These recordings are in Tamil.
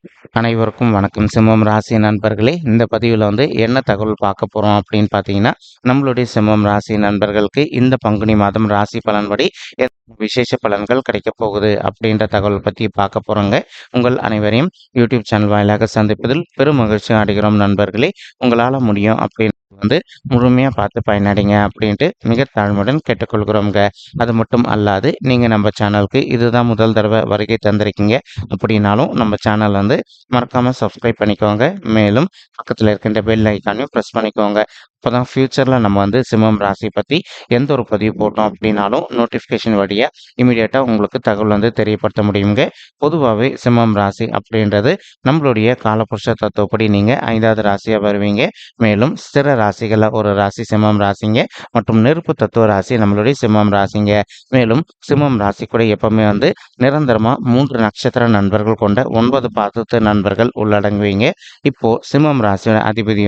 அனைவருக்கும் வணக்கம். சிம்மம் ராசி நண்பர்களே, இந்த பதிவில் என்ன தகவல் பார்க்க போகிறோம் அப்படின்னு பார்த்தீங்கன்னா, நம்மளுடைய சிம்மம் ராசி நண்பர்களுக்கு இந்த பங்குனி மாதம் ராசி பலன்படி விசேஷ பலன்கள் கிடைக்க போகுது அப்படின்ற தகவல் பற்றி பார்க்க போகிறோங்க. உங்கள் அனைவரையும் யூடியூப் சேனல் வாயிலாக சந்திப்பதில் பெரும் மகிழ்ச்சி அடைகிறோம் நண்பர்களே. உங்களால் முடியும் அப்படின்னு முழுமையாக பார்த்து பயனடைங்க அப்படின்ட்டு மிக தாழ்மையுடன் கேட்டுக்கொள்கிறோங்க. அது மட்டும் அல்லாது நீங்கள் நம்ம சேனலுக்கு இதுதான் முதல் தடவை வருகை தந்திருக்கீங்க அப்படின்னாலும் நம்ம சேனல் மறக்காமல் சப்ஸ்கிரைப் பண்ணிக்கோங்க. மேலும் பக்கத்தில் இருக்கின்ற பெல் ஐக்கானையும் ப்ரெஸ் பண்ணிக்கோங்க. அப்போ தான் ஃப்யூச்சரில் நம்ம சிம்மம் ராசி பற்றி எந்த ஒரு பதிவு போட்டோம் அப்படின்னாலும் நோட்டிஃபிகேஷன் வழியாக இமீடியட்டாக உங்களுக்கு தகவல் தெரியப்படுத்த முடியுங்க. பொதுவாகவே சிம்மம் ராசி அப்படின்றது நம்மளுடைய காலபுருஷ தத்துவப்படி நீங்கள் 5வது ராசியாக வருவீங்க. மேலும் ஸ்திர ராசிகளில் ஒரு ராசி சிம்மம் ராசிங்க மற்றும் நெருப்பு தத்துவ ராசி நம்மளுடைய சிம்மம் ராசிங்க. மேலும் சிம்மம் ராசி கூட எப்பவுமே நிரந்தரமாக 3 நட்சத்திர நண்பர்கள் கொண்ட 9 பாதத்து நண்பர்கள் உள்ளடங்குவீங்க. இப்போ சிம்மம் ராசியோட அதிபதி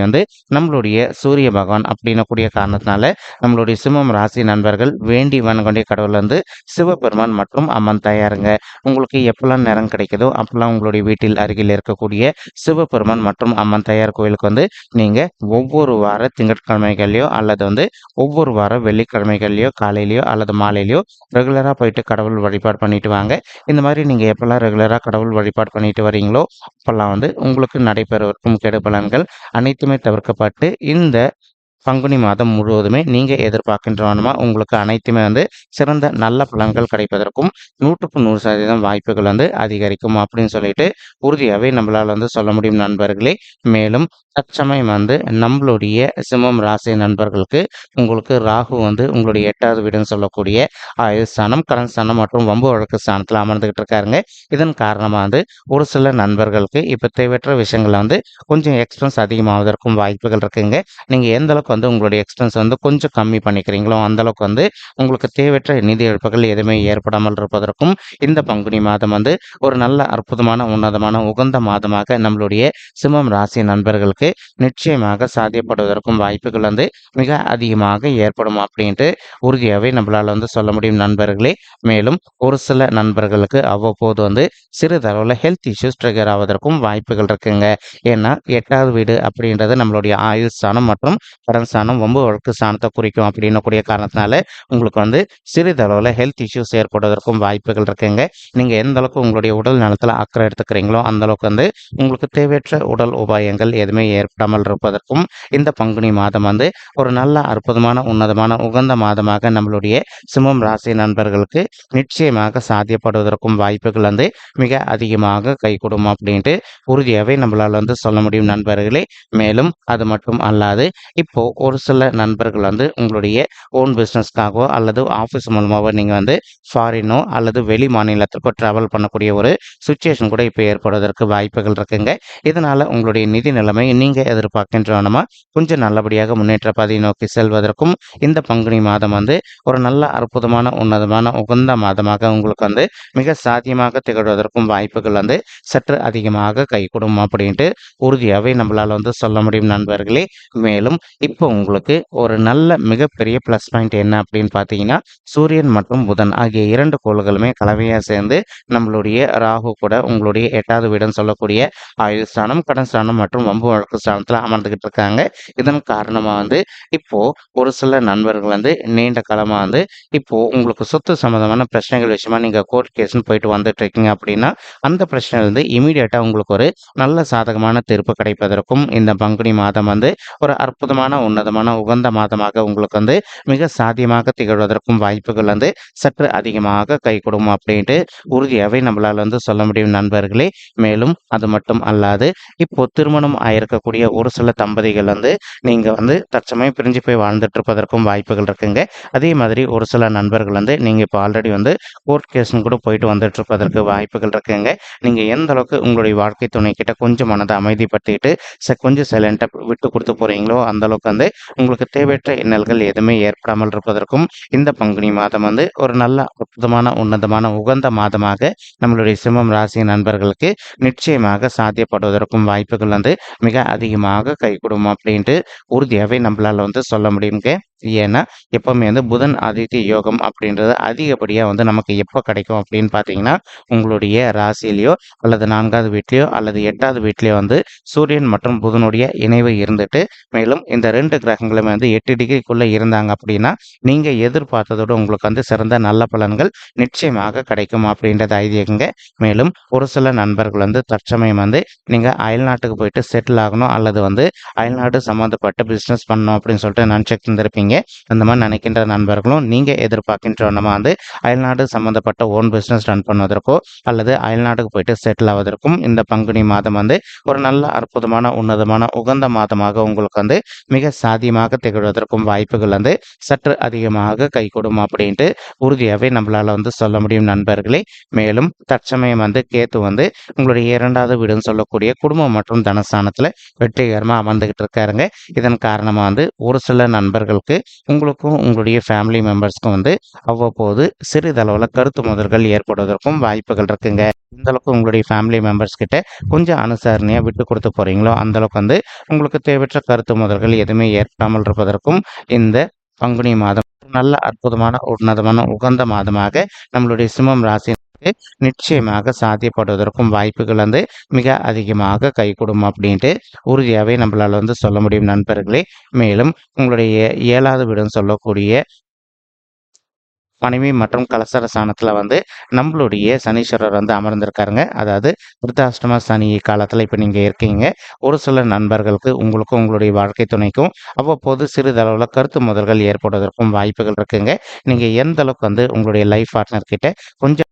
நம்மளுடைய சூரிய பகவான் அப்படின்னக்கூடிய காரணத்தினால நம்மளுடைய சிம்மம் ராசி நண்பர்கள் வேண்டி வணங்கொண்டிய கடவுள் சிவபெருமான் மற்றும் அம்மன் தாயாருங்க. உங்களுக்கு எப்பெல்லாம் நேரம் கிடைக்குதோ அப்பெல்லாம் உங்களுடைய வீட்டில் அருகில் இருக்கக்கூடிய சிவபெருமான் மற்றும் அம்மன் தாயார் கோயிலுக்கு நீங்க ஒவ்வொரு வார திங்கட்கிழமைகள்லையோ அல்லது ஒவ்வொரு வாரம் வெள்ளிக்கிழமைகள்லையோ காலையிலையோ அல்லது மாலையிலையோ ரெகுலராக போயிட்டு கடவுள் வழிபாடு பண்ணிட்டு வாங்க. இந்த மாதிரி நீங்க எப்பெல்லாம் ரெகுலராக கடவுள் வழிபாடு பண்ணிட்டு வரீங்களோ அப்பெல்லாம் உங்களுக்கு நடைபெறவிருக்கும் கெடு பலன்கள் அனைத்துமே தவிர்க்கப்பட்டு இந்த பங்குனி மாதம் முழுவதுமே நீங்கள் எதிர்பார்க்கின்றவனமா உங்களுக்கு அனைத்துமே சிறந்த நல்ல பலன்கள் கிடைப்பதற்கும் 100% வாய்ப்புகள் அதிகரிக்கும் அப்படின்னு சொல்லிட்டு உறுதியாகவே நம்மளால் சொல்ல முடியும் நண்பர்களே. மேலும் தற்சமயம் நம்மளுடைய சிம்மம் ராசி நண்பர்களுக்கு உங்களுக்கு ராகு உங்களுடைய 8வது வீடுன்னு சொல்லக்கூடிய ஆயுள் ஸ்தானம், கடன் ஸ்தானம் மற்றும் வம்பு வழக்கு ஸ்தானத்தில் அமர்ந்துகிட்டு இருக்காருங்க. இதன் காரணமாக ஒரு சில நண்பர்களுக்கு இப்போ தேவையற்ற விஷயங்கள் கொஞ்சம் எக்ஸ்பென்ஸ் அதிகமாவதற்கும் வாய்ப்புகள் இருக்குங்க. நீங்கள் எந்த அளவுக்கு உங்களுடைய எக்ஸ்பென்ஸ் கொஞ்சம் கம்மி பண்ணிக்கிறீங்களோ அந்த அளவுக்கு உங்களுக்கு தேவையற்ற நிதி இழப்புகள் எதுவுமே ஏற்படாமல் இருப்பதற்கும் இந்த பங்குனி மாதம் ஒரு நல்ல அற்புதமான உன்னதமான உகந்த மாதமாக நம்மளுடைய சிம்மம் ராசி நண்பர்களுக்கு நிச்சயமாக சாத்தியப்படுவதற்கும் வாய்ப்புகள் மிக அதிகமாக ஏற்படும் அப்படின்ட்டு உறுதியாகவே நம்மளால சொல்ல முடியும் நண்பர்களே. மேலும் ஒரு சில நண்பர்களுக்கு அவ்வப்போது சிறிதளவில் ஹெல்த் இஷ்யூஸ் ட்ரிகர் ஆவதற்கும் வாய்ப்புகள் இருக்குங்க. ஏன்னா 8வது வீடு அப்படின்றது நம்மளுடைய ஆயுள் ஸ்தானம் மற்றும் கடன் ஸ்தானம் வம்பு வழக்கு ஸ்தானத்தை குறிக்கும் அப்படின்னக்கூடிய காரணத்தினால உங்களுக்கு சிறிதளவில் ஹெல்த் இஷ்யூஸ் ஏற்படுவதற்கும் வாய்ப்புகள் இருக்குங்க. நீங்கள் எந்த அளவுக்கு உங்களுடைய உடல் நலத்தில் அக்கறை எடுத்துக்கிறீங்களோ அந்த அளவுக்கு உங்களுக்கு தேவையற்ற உடல் உபாயங்கள் எதுவுமே ஏற்படாமல் இருப்பதற்கும் இந்த பங்குனி மாதம் ஒரு நல்ல அற்புதமான உன்னதமான உகந்த மாதமாக நம்மளுடைய சிம்மம் ராசி நண்பர்களுக்கு நிச்சயமாக சாத்தியப்படுவதற்கும் வாய்ப்புகள் மிக அதிகமாக கைகூடும் அப்படின்ட்டு உறுதியாகவே நம்மளால் சொல்ல முடியும் நண்பர்களே. மேலும் அது மட்டும் அல்லாது இப்போ ஒரு சில நண்பர்கள் உங்களுடைய ஓன் பிஸ்னஸ்க்காகவோ அல்லது ஆஃபீஸ் மூலமாகவோ நீங்கள் ஃபாரினோ அல்லது வெளி மாநிலத்திற்கோ ட்ராவல் பண்ணக்கூடிய ஒரு சுச்சுவேஷன் கூட இப்போ ஏற்படுவதற்கு வாய்ப்புகள் இருக்குங்க. இதனால் உங்களுடைய நிதி நிலைமை நீங்கள் எதிர்பார்க்கின்றவனமா கொஞ்சம் நல்லபடியாக முன்னேற்ற பாதையை நோக்கி செல்வதற்கும் இந்த பங்குனி மாதம் ஒரு நல்ல அற்புதமான உன்னதமான உகந்த மாதமாக உங்களுக்கு மிக சாத்தியமாக திகழ்வதற்கும் வாய்ப்புகள் சற்று அதிகமாக கைகூடும் அப்படின்ட்டு உறுதியாகவே நம்மளால் சொல்ல முடியும் நண்பர்களே. மேலும் இப்போ உங்களுக்கு ஒரு நல்ல மிகப்பெரிய ப்ளஸ் பாயிண்ட் என்ன அப்படின்னு பார்த்தீங்கன்னா, சூரியன் மற்றும் புதன் ஆகிய 2 கோள்களுமே கலவையாக சேர்ந்து நம்மளுடைய ராகு கூட உங்களுடைய 8வது வீடுன்னு சொல்லக்கூடிய ஆயுள் ஸ்தானம், கடன் ஸ்தானம் மற்றும் வம்பு வழக்கு ஸ்தானத்தில் அமர்ந்துகிட்டு இருக்காங்க. இதன் காரணமாக இப்போ ஒரு சில நண்பர்கள் நீண்ட காலமாக இப்போ உங்களுக்கு சொத்து சம்பந்தமான பிரச்சனைகள் விஷயமா நீங்கள் கோர்ட் கேஸ்ன்னு போயிட்டு வந்துட்டு இருக்கீங்க அப்படின்னா அந்த பிரச்சனை இமீடியட்டாக உங்களுக்கு ஒரு நல்ல சாதகமான தீர்ப்பு கிடைப்பதற்கும் இந்த பங்குனி மாதம் ஒரு அற்புதமான உன்னதமான உகந்த மாதமாக உங்களுக்கு மிக சாத்தியமாக திகழ்வதற்கும் வாய்ப்புகள் சற்று அதிகமாக கைகூடும் அப்படின்ட்டு உறுதியாகவே நம்மளால் சொல்ல முடியும் நண்பர்களே. மேலும் அது மட்டும் அல்லாது இப்போ திருமணம் ஆயிருக்கக்கூடிய ஒரு சில தம்பதிகள் நீங்கள் தற்சமயம் பிரிஞ்சு போய் வாழ்ந்துட்டு இருப்பதற்கும் வாய்ப்புகள் இருக்குங்க. அதே மாதிரி ஒரு சில நண்பர்கள் நீங்கள் இப்போ ஆல்ரெடி கோர்ட் கேஸ்னு கூட போயிட்டு வந்துட்டு இருப்பதற்கு வாய்ப்புகள் இருக்குங்க. நீங்கள் எந்த அளவுக்கு உங்களுடைய வாழ்க்கை துணை கிட்ட கொஞ்சம் மனதை அமைதிப்படுத்திட்டு கொஞ்சம் சைலண்டாக விட்டு கொடுத்து போகிறீங்களோ அந்த அளவுக்கு உங்களுக்கு தேவையற்ற இன்னல்கள் எதுவுமே ஏற்படாமல் இருப்பதற்கும் இந்த பங்குனி மாதம் ஒரு நல்ல அற்புதமான உன்னதமான உகந்த மாதமாக நம்மளுடைய சிம்மம் ராசி நண்பர்களுக்கு நிச்சயமாக சாத்தியப்படுவதற்கும் வாய்ப்புகள் மிக அதிகமாக கைகூடும் அப்படின்ட்டு உறுதியாகவே நம்மளால் சொல்ல முடியுங்க. ஏன்னா எப்பவுமே வந்து புதன் ஆதித்ய யோகம் அப்படின்றது அதிகப்படியாக வந்து நமக்கு எப்போ கிடைக்கும் அப்படின்னு பார்த்தீங்கன்னா உங்களுடைய ராசியிலையோ அல்லது 4வது வீட்லையோ அல்லது 8வது வீட்லையோ வந்து சூரியன் மற்றும் புதனுடைய இணைவு இருந்துட்டு மேலும் இந்த 2 கிரகங்களுமே வந்து 8 டிகிரிக்குள்ள இருந்தாங்க அப்படின்னா நீங்க எதிர்பார்த்ததோட உங்களுக்கு வந்து சிறந்த நல்ல பலன்கள் நிச்சயமாக கிடைக்கும் அப்படின்றது ஐதீகங்க. மேலும் ஒரு சில நண்பர்கள் வந்து தற்சமயம் வந்து நீங்க அயல்நாட்டுக்கு போயிட்டு செட்டில் ஆகணும் அல்லது வந்து அயல்நாடு சம்மந்தப்பட்ட பிஸ்னஸ் பண்ணணும் அப்படின்னு சொல்லிட்டு நினச்சிட்டு இருந்திருப்பீங்க. அந்த மாதிரி நினைக்கின்ற நண்பர்களும் நீங்கள் எதிர்பார்க்கின்ற நம்ம வந்து அயல்நாடு சம்மந்தப்பட்ட ஓன் பிஸ்னஸ் ரன் பண்ணுவதற்கோ அல்லது அயல்நாட்டுக்கு போயிட்டு செட்டில் ஆவதற்கும் இந்த பங்குனி மாதம் வந்து ஒரு நல்ல அற்புதமான உன்னதமான உகந்த மாதமாக உங்களுக்கு வந்து மிக சாத்தியமாக திகழ்வதற்கும் வாய்ப்புகள் வந்து சற்று அதிகமாக கைகூடும் அப்படின்ட்டு உறுதியாகவே நம்மளால் வந்து சொல்ல முடியும் நண்பர்களே. மேலும் தற்சமயம் வந்து கேத்து வந்து உங்களுடைய 2வது வீடுன்னு சொல்லக்கூடிய குடும்பம் மற்றும் தனஸ்தானத்தில் வெற்றிகரமாக அமர்ந்துகிட்டு இருக்காருங்க. இதன் காரணமாக வந்து ஒரு சில நண்பர்களுக்கு உங்களுக்கும் உங்களுடைய ஃபேமிலி மெம்பர்ஸ்க்கும் வந்து அவ்வப்போது சிறிதளவில் கருத்து மோதல்கள் ஏற்படுவதற்கும் வாய்ப்புகள் இருக்குங்க. எந்த அளவுக்கு உங்களுடைய ஃபேமிலி மெம்பர்ஸ் கிட்ட கொஞ்சம் அனுசரணையாக விட்டு கொடுத்து போகிறீங்களோ அந்தளவுக்கு வந்து உங்களுக்கு தேவையற்ற கருத்து மோதல்கள் எதுவுமே ஏற்படாமல் இருப்பதற்கும் இந்த பங்குனி மாதம் நல்ல அற்புதமான உன்னதமான உகந்த மாதமாக நம்மளுடைய சிம்மம் ராசி நிச்சயமாக சாத்தியப்படுவதற்கும் வாய்ப்புகள் வந்து மிக அதிகமாக கைகூடும் அப்படின்ட்டு உறுதியாகவே நம்மளால் வந்து சொல்ல முடியும் நண்பர்களே. மேலும் உங்களுடைய 7வது வீடுன்னு சொல்லக்கூடிய மனைவி மற்றும் கலசர ஸ்தானத்தில் வந்து நம்மளுடைய சனீஸ்வரர் வந்து அமர்ந்திருக்காருங்க. அதாவது விருத்தாஷ்டம சனி காலத்தில் இப்போ நீங்கள் இருக்கீங்க. ஒரு சில நண்பர்களுக்கு உங்களுக்கும் உங்களுடைய வாழ்க்கை துணைக்கும் அவ்வப்போது சிறிதளவில் கருத்து மோதல்கள் ஏற்படுவதற்கும் வாய்ப்புகள் இருக்குங்க. நீங்கள் எந்த அளவுக்கு வந்து உங்களுடைய லைஃப் பார்ட்னர் கிட்ட கொஞ்சம்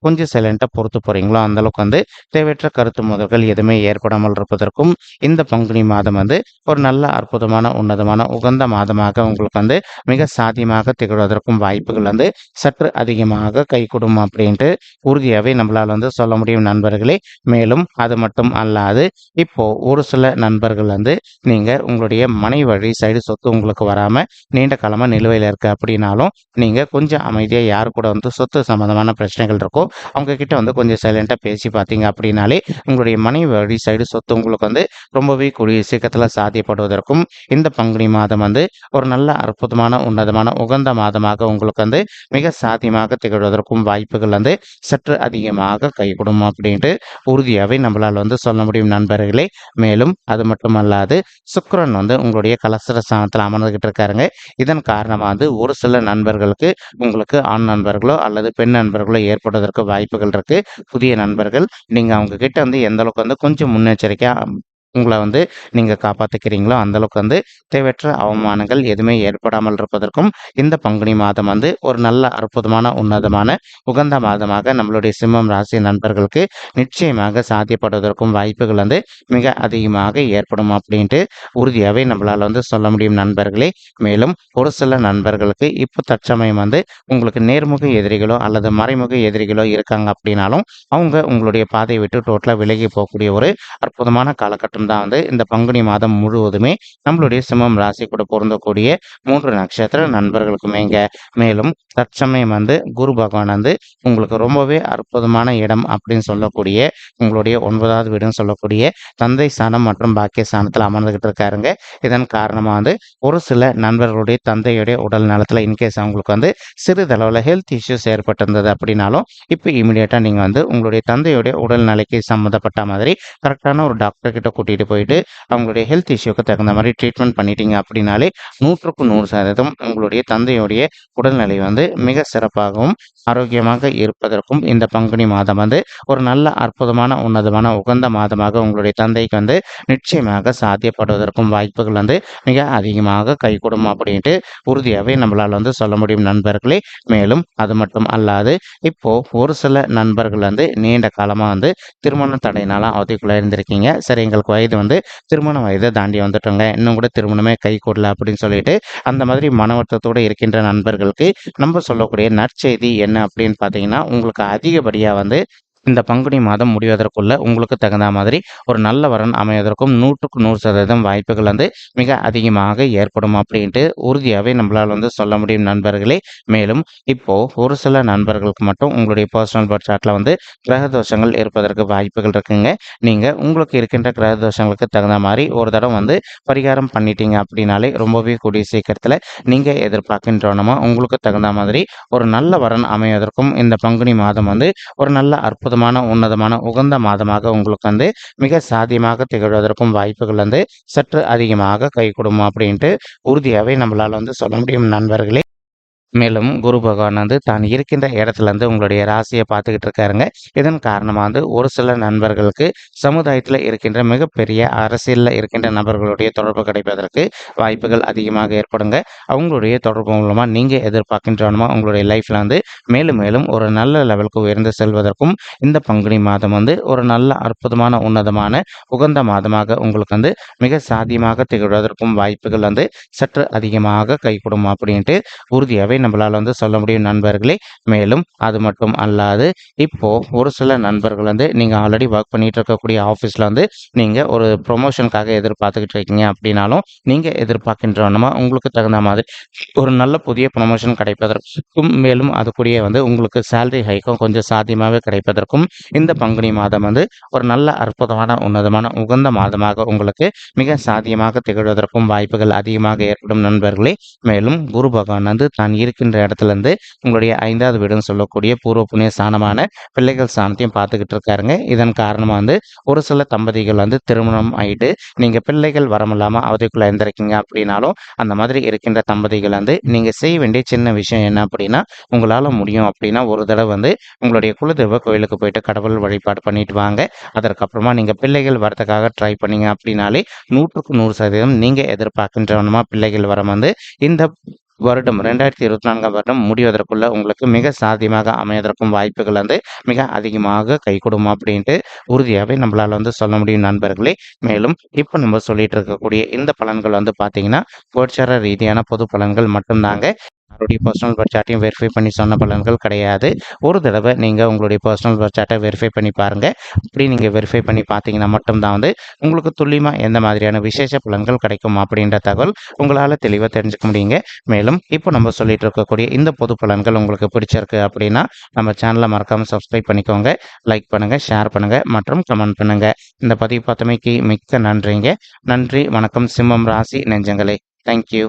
கொஞ்சம் சைலண்டாக பொறுத்து போகிறீங்களோ அந்தளவுக்கு வந்து தேவையற்ற கருத்து மோதல்கள் எதுவுமே ஏற்படாமல் இருப்பதற்கும் இந்த பங்குனி மாதம் வந்து ஒரு நல்ல அற்புதமான உன்னதமான உகந்த மாதமாக உங்களுக்கு வந்து மிக சாத்தியமாக திகழ்வதற்கும் வாய்ப்புகள் வந்து சற்று அதிகமாக கைகூடும் அப்படின்ட்டு உறுதியாகவே நம்மளால் வந்து சொல்ல முடியும் நண்பர்களே. மேலும் அது மட்டும் அல்லாது இப்போ ஒரு சில நண்பர்கள் வந்து நீங்கள் உங்களுடைய மனை வழி சைடு சொத்து உங்களுக்கு வராமல் நீண்ட காலமாக நிலுவையில் இருக்கு அப்படின்னாலும் நீங்கள் கொஞ்சம் அமைதியாக யார் கூட வந்து சொத்து சம்மந்தமான பிரச்சனைகள் இருக்கோ அவங்க கிட்ட வந்து கொஞ்சம் சைலண்டாக பேசி பார்த்தீங்க அப்படின்னாலே உங்களுடைய மனை வழி சைடு சொத்து உங்களுக்கு வந்து ரொம்பவே கூடிய சீக்கிரத்தில் சாத்தியப்படுவதற்கும் இந்த பங்குனி மாதம் வந்து ஒரு நல்ல அற்புதமான உன்னதமான உகந்த மாதமாக உங்களுக்கு வந்து மிக சாத்தியமாக திகழ்வதற்கும் வாய்ப்புகள் வந்து சற்று அதிகமாக கைகூடும் அப்படின்ட்டு உறுதியாகவே நம்மளால் வந்து சொல்ல முடியும் நண்பர்களே. மேலும் அது மட்டுமல்லாது சுக்கிரன் வந்து உங்களுடைய கலசர ஸ்தானத்தில் அமர்ந்துகிட்டு இருக்காருங்க. இதன் காரணமாக வந்து ஒரு சில நண்பர்களுக்கு உங்களுக்கு ஆண் நண்பர்களோ அல்லது பெண் நண்பர்களோ ஏற்படுவதற்கு வாய்ப்புகள் இருக்கு. புதிய நண்பர்கள் நீங்கள் அவங்க கிட்ட வந்து எந்த அளவுக்கு வந்து கொஞ்சம் முன்னெச்சரிக்கையாக உங்களை வந்து நீங்கள் காப்பாற்றிக்கிறீங்களோ அந்தளவுக்கு வந்து தேவையற்ற அவமானங்கள் எதுவுமே ஏற்படாமல் இருப்பதற்கும் இந்த பங்குனி மாதம் வந்து ஒரு நல்ல அற்புதமான உன்னதமான உகந்த மாதமாக நம்மளுடைய சிம்மம் ராசி நண்பர்களுக்கு நிச்சயமாக சாத்தியப்படுவதற்கும் வாய்ப்புகள் வந்து மிக அதிகமாக ஏற்படும் அப்படின்ட்டு உறுதியாகவே நம்மளால் வந்து சொல்ல முடியும் நண்பர்களே. மேலும் ஒரு சில நண்பர்களுக்கு இப்போ தற்சமயம் வந்து உங்களுக்கு நேர்முக எதிரிகளோ அல்லது மறைமுக எதிரிகளோ இருக்காங்க அப்படின்னாலும் அவங்க உங்களுடைய பாதையை விட்டு டோட்டலாக விலகி போகக்கூடிய ஒரு அற்புதமான காலகட்டம் தான் வந்து இந்த பங்குனி மாதம் முழுவதுமே நம்மளுடைய சிம்மம் ராசி கூட பொருந்தக்கூடிய 3 நட்சத்திர நண்பர்களுக்குமேங்க. மேலும் தற்சமயம் வந்து குரு பகவான் வந்து உங்களுக்கு ரொம்பவே அற்புதமான இடம் அப்படின்னு சொல்லக்கூடிய உங்களுடைய 9வது வீடுன்னு சொல்லக்கூடிய தந்தை ஸ்தானம் மற்றும் பாக்கிய ஸ்தானத்தில் அமர்ந்துகிட்டு இருக்காருங்க. இதன் காரணமாக வந்து ஒரு சில நண்பர்களுடைய தந்தையுடைய உடல் நலத்தில் இன்கேஸ் அவங்களுக்கு வந்து சிறிதளவில் ஹெல்த் இஷ்யூஸ் ஏற்பட்டிருந்தது அப்படின்னாலும் இப்போ இமீடியட்டாக நீங்கள் வந்து உங்களுடைய தந்தையுடைய உடல்நிலைக்கு சம்மந்தப்பட்ட மாதிரி கரெக்டான ஒரு டாக்டர் கிட்ட கூட்டிகிட்டு போயிட்டு அவங்களுடைய ஹெல்த் இஷ்யூக்கு தகுந்த மாதிரி ட்ரீட்மெண்ட் பண்ணிட்டீங்க அப்படின்னாலே 100% உங்களுடைய தந்தையுடைய உடல்நிலை வந்து மிக சிறப்பாகவும் ஆரோக்கியமாக இருப்பதற்கும் இந்த பங்குனி மாதம் வந்து ஒரு நல்ல அற்புதமான உன்னதமான உகந்த மாதமாக உங்களுடைய தந்தைக்கு வந்து நிச்சயமாக சாத்தியப்படுவதற்கும் வாய்ப்புகள் வந்து மிக அதிகமாக கைகூடும் அப்படின்ட்டு உறுதியாகவே நம்மளால் வந்து சொல்ல முடியும் நண்பர்களே. மேலும் அது மட்டும் அல்லாது இப்போ ஒரு சில நண்பர்கள் வந்து நீண்ட காலமாக வந்து திருமண தடையினால அவதிக்குள்ளே இருந்திருக்கீங்க. சரி, எங்களுக்கு வயது வந்து திருமண வயதை தாண்டி வந்துட்டோங்க, இன்னும் கூட திருமணமே கை கூடல அப்படின்னு சொல்லிட்டு அந்த மாதிரி மன வருத்தத்தோடு இருக்கின்ற நண்பர்களுக்கு நம்ம சொல்லக்கூடிய நற்செய்தி என்ன அப்படின்னு பார்த்தீங்கன்னா உங்களுக்கு அதிகப்படியாக வந்து இந்த பங்குனி மாதம் முடிவதற்குள்ள உங்களுக்கு தகுந்த மாதிரி ஒரு நல்ல வரன் அமைவதற்கும் 100க்கு 100% வாய்ப்புகள் வந்து மிக அதிகமாக ஏற்படும் அப்படின்ட்டு உறுதியாகவே நம்மளால் வந்து சொல்ல முடியும் நண்பர்களே. மேலும் இப்போ ஒரு சில நண்பர்களுக்கு மட்டும் உங்களுடைய பர்சனல் பர்த் சார்ட்ல வந்து கிரக தோஷங்கள் இருப்பதற்கு வாய்ப்புகள் இருக்குங்க. நீங்க உங்களுக்கு இருக்கின்ற கிரக தோஷங்களுக்கு தகுந்த மாதிரி ஒரு தடவை வந்து பரிகாரம் பண்ணிட்டீங்க அப்படின்னாலே ரொம்பவே கூடிய சீக்கிரத்தில் நீங்க எதிர்பார்க்கின்றனமா உங்களுக்கு தகுந்த மாதிரி ஒரு நல்ல வரன் அமைவதற்கும் இந்த பங்குனி மாதம் வந்து ஒரு நல்ல அற்புதமான உன்னதமான உகந்த மாதமாக உங்களுக்கு வந்து மிக சாத்தியமாக திகழ்வதற்கும் வாய்ப்புகள் வந்து சற்று அதிகமாக கைகூடும் அப்படின்ட்டு உறுதியாகவே நம்மளால் வந்து சொல்ல முடியும் நண்பர்களே. மேலும் குரு பகவான் வந்து தான் இருக்கின்ற இடத்துல இருந்து உங்களுடைய ராசியை பார்த்துக்கிட்டு இருக்காருங்க. இதன் காரணமாக வந்து ஒரு சில நண்பர்களுக்கு சமுதாயத்தில் இருக்கின்ற மிகப்பெரிய அரசியலில் இருக்கின்ற நபர்களுடைய தொடர்பு கிடைப்பதற்கு வாய்ப்புகள் அதிகமாக ஏற்படுங்க. அவங்களுடைய தொடர்பு மூலமாக நீங்கள் எதிர்பார்க்கின்றனமா உங்களுடைய லைஃப்பில் வந்து மேலும் மேலும் ஒரு நல்ல லெவலுக்கு உயர்ந்து செல்வதற்கும் இந்த பங்குனி மாதம் வந்து ஒரு நல்ல அற்புதமான உன்னதமான உகந்த மாதமாக உங்களுக்கு வந்து மிக சாத்தியமாக திகழ்வதற்கும் வாய்ப்புகள் வந்து சற்று அதிகமாக கைகூடும் அப்படின்ட்டு உறுதியாகவே நம்மளால் வந்து சொல்ல முடியும் நண்பர்களே. மேலும் அது மட்டும் அல்லாது இப்போ ஒரு சில நண்பர்கள் வந்து நீங்கள் ஆல்ரெடி ஒர்க் பண்ணிட்டு இருக்கக்கூடிய ஆஃபீஸில் வந்து நீங்கள் ஒரு ப்ரொமோஷனுக்காக எதிர்பார்த்துக்கிட்டு இருக்கீங்க அப்படின்னாலும் நீங்கள் எதிர்பார்க்கின்றனமா உங்களுக்கு தகுந்த மாதிரி ஒரு நல்ல புதிய ப்ரொமோஷன் கிடைப்பதற்கும் மேலும் அதுக்குரிய வந்து உங்களுக்கு சேலரி ஹைக்கும் கொஞ்சம் சாத்தியமாகவே கிடைப்பதற்கும் இந்த பங்குனி மாதம் வந்து ஒரு நல்ல அற்புதமான உன்னதமான உகந்த மாதமாக உங்களுக்கு மிக சாத்தியமாக திகழ்வதற்கும் வாய்ப்புகள் அதிகமாக ஏற்படும் நண்பர்களே. மேலும் குரு பகவான் வந்து தான் இருக்கின்ற இடத்துல இருந்து உங்களுடைய 5வது வீடுன்னு சொல்லக்கூடிய பூர்வ புண்ணிய ஸ்தானமான பிள்ளைகள் ஸ்தானத்தையும் பார்த்துக்கிட்டு இருக்காருங்க. இதன் காரணமாக வந்து ஒரு சில தம்பதிகள் வந்து திருமணம் ஆகிட்டு நீங்கள் பிள்ளைகள் வரமில்லாமல் அவதிக்குள்ளே இருந்திருக்கீங்க அப்படின்னாலும் அந்த மாதிரி இருக்கின்ற தம்பதிகள் வந்து நீங்கள் செய்ய வேண்டிய சின்ன விஷயம் என்ன அப்படின்னா உங்களால் முடியும் அப்படின்னா ஒரு தடவை வந்து உங்களுடைய குலதெய்வ கோயிலுக்கு போயிட்டு கடவுள் வழிபாடு பண்ணிட்டு வாங்க. அதற்கப்புறமா நீங்கள் பிள்ளைகள் வரதுக்காக ட்ரை பண்ணீங்க அப்படின்னாலே 100க்கு 100% நீங்கள் எதிர்பார்க்கின்றவனமா பிள்ளைகள் வரம் வந்து இந்த வருடம் 2024 வருடம் முடிவதற்குள்ள உங்களுக்கு மிக சாத்தியமாக அமைவதற்கும் வாய்ப்புகள் வந்து மிக அதிகமாக கைகூடும் அப்படின்ட்டு உறுதியாகவே நம்மளால் வந்து சொல்ல முடியும் நண்பர்களே. மேலும் இப்போ நம்ம சொல்லிட்டு இருக்கக்கூடிய இந்த பலன்கள் வந்து பார்த்தீங்கன்னா கோச்சார ரீதியான பொது பலன்கள் மட்டும்தாங்க. யாருடைய பர்சனல் பர்த் சார்ட்டையும் வெரிஃபை பண்ணி சொன்ன பலன்கள் கிடையாது. ஒரு தடவை நீங்கள் உங்களுடைய பர்சனல் பர்த் சார்ட்டை வெரிஃபை பண்ணி பாருங்கள். அப்படி நீங்கள் வெரிஃபை பண்ணி பார்த்தீங்கன்னா மட்டும்தான் வந்து உங்களுக்கு துல்லியமாக எந்த மாதிரியான விசேஷ பலன்கள் கிடைக்கும் அப்படின்ற தகவல் உங்களால் தெளிவாக தெரிஞ்சுக்க முடியுங்க. மேலும் இப்போ நம்ம சொல்லிட்டு இருக்கக்கூடிய இந்த பொது பலன்கள் உங்களுக்கு பிடிச்சிருக்கு அப்படின்னா நம்ம சேனலை மறக்காமல் சப்ஸ்கிரைப் பண்ணிக்கோங்க. லைக் பண்ணுங்கள், ஷேர் பண்ணுங்கள் மற்றும் கமெண்ட் பண்ணுங்கள். இந்த பதிவு பார்த்தமைக்கு மிக்க நன்றிங்க. நன்றி, வணக்கம் சிம்மம் ராசி நெஞ்சங்களே. தேங்க்யூ.